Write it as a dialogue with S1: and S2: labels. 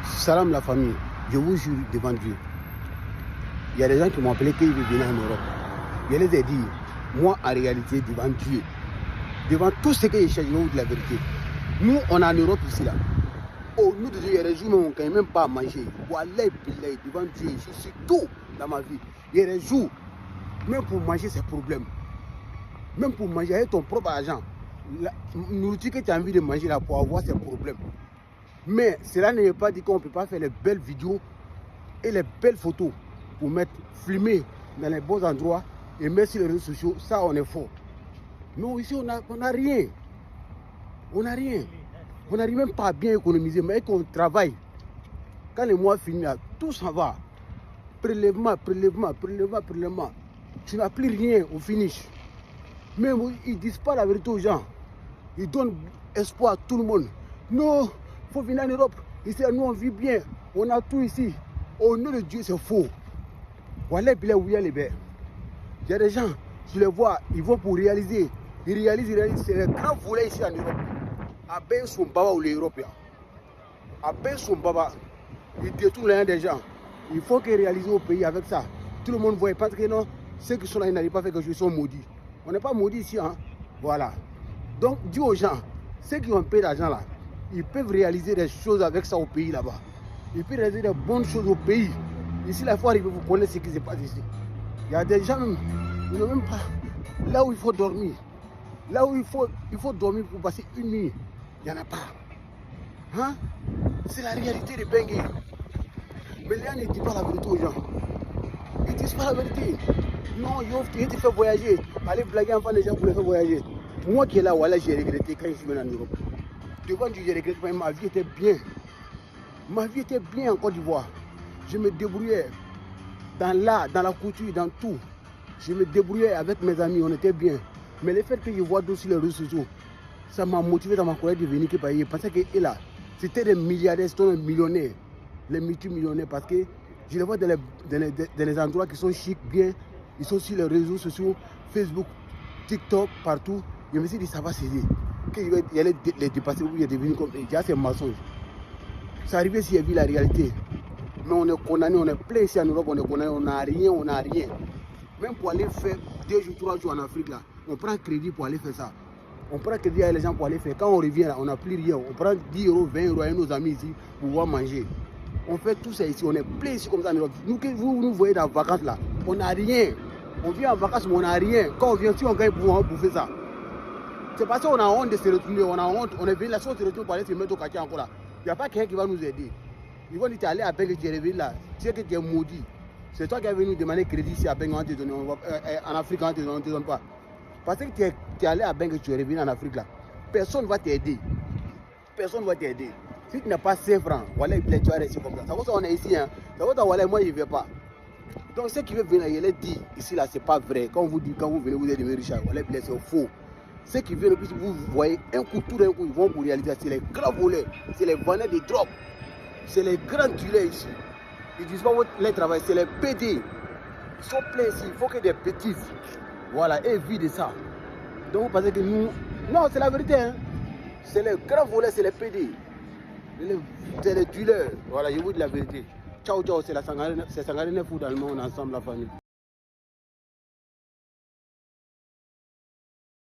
S1: Salam la famille, je vous jure devant Dieu. Il y a des gens qui m'ont appelé qu'ils veulent venir en Europe. Je les ai dit, moi en réalité, devant Dieu, devant tout ce que je cherche, je vais vous dire la vérité. Nous, on est en Europe ici là. Oh, nous, il y a des jours où on ne peut même pas manger. Wallahi, billahi, devant Dieu, je suis tout dans ma vie. Il y a des jours, même pour manger, c'est problème. Même pour manger avec ton propre argent, la nourriture que tu as envie de manger là pour avoir, c'est problème. Mais cela ne veut pas dire qu'on ne peut pas faire les belles vidéos et les belles photos pour mettre, filmer dans les bons endroits et mettre sur les réseaux sociaux. Ça, on est fort. Nous, ici, on n'a rien. On n'a rien. On n'arrive même pas à bien économiser, mais qu'on travaille. Quand les mois finissent, là, tout s'en va. Prélèvement. Tu n'as plus rien au finish. Même ils ne disent pas la vérité aux gens. Ils donnent espoir à tout le monde. Non, il faut venir en Europe. Ici, nous, on vit bien. On a tout ici. Au nom de Dieu, c'est faux. Voilà, il y a les bêtes. Il y a des gens, je les vois, ils vont pour réaliser. Ils réalisent. C'est le grand volet ici en Europe. À Ben son baba ou les Européens. À Ben son baba, ils détournent les gens des gens. Il faut qu'ils réalisent au pays avec ça. Tout le monde voit. Parce que non, ceux qui sont là, ils n'arrivent pas à faire quelque chose, ils sont maudits. On n'est pas maudits ici, hein. Voilà. Donc, dis aux gens, ceux qui ont payé d'argent là, ils peuvent réaliser des choses avec ça au pays là-bas. Ils peuvent réaliser des bonnes choses au pays. Ici, la fois, arriver, vous connaissez ce qui se passe ici. Il y a des gens, ils n'ont même pas là où il faut dormir. Là où il faut dormir pour passer une nuit. Il n'y en a pas. Hein? C'est la réalité de Bengue. Mais les gens ne disent pas la vérité aux gens. Ils ne disent pas la vérité. Non, ils te font voyager. Allez blaguer enfant les gens pour les faire voyager. Moi qui est là, voilà, j'ai regretté quand je suis venu en Europe. Devant Dieu, j'ai regretté, mais ma vie était bien. Ma vie était bien en Côte d'Ivoire. Je me débrouillais dans l'art, dans la couture, dans tout. Je me débrouillais avec mes amis, on était bien. Mais le fait que je vois d'autres sur les réseaux sociaux, ça m'a motivé dans ma colère de venir. Je pensais que là, c'était des milliardaires, c'était des millionnaires, les multimillionnaires, parce que je les vois dans les endroits qui sont chics, bien. Ils sont sur les réseaux sociaux, Facebook, TikTok, partout. Je me suis dit, ça va céder. Il y allait les dépasser, il est devenu comme ça, c'est un mensonge. C'est arrivé si j'ai vu la réalité. Mais on est condamné, on est plein ici en Europe, on est condamné, on n'a rien. Même pour aller faire 2 jours, 3 jours en Afrique, là, on prend crédit pour aller faire ça. On prend crédit à les gens pour aller faire. Quand on revient là, on n'a plus rien. On prend 10 euros, 20 euros à nos amis ici pour pouvoir manger. On fait tout ça ici, on est plein ici comme ça en Europe. Nous, que vous nous voyez dans les vacances là, on n'a rien. On vient en vacances, mais on n'a rien. Quand on vient, si on gagne pour bouffer ça. C'est parce qu'on a honte de se retourner, on a honte. On est venu là, si on se retourne pour aller se mettre au quartier encore là. Il n'y a pas quelqu'un qui va nous aider. Ils vont dire, tu es allé à Bengue, tu es revenu là. Tu sais que tu es maudit. C'est toi qui es venu nous demander crédit ici à Bengue, on te donne. En Afrique, on ne te donne pas. Parce que tu es allé à Bengue, tu es revenu en Afrique là. Personne ne va t'aider. Personne ne va t'aider. Si tu n'as pas 5 francs, voilà, tu vas rester comme ça. Ça vaut ça, on est ici. Hein. Ça vaut ça, voilà, moi, je ne vais pas. Donc, ceux qui veulent venir, je les dis, ici là, ce n'est pas vrai. Quand vous dites, quand vous venez, vous êtes devenus riches, voilà, c'est faux. Ceux qui viennent, vous voyez un coup, tout d'un coup, ils vont vous réaliser. C'est les grands voleurs, c'est les vendeurs de drogue, c'est les grands dealers ici. Ils ne disent pas les travail, c'est les PD. Ils sont pleins ici, il faut que des petits. Voilà, et vivent de ça. Donc vous pensez que nous. Non, c'est la vérité. Hein. C'est les grands voleurs, c'est les PD. C'est les dealers. Voilà, je vous dis la vérité. Ciao, ciao, c'est Sangaré Food Allemand, on est ensemble, la famille.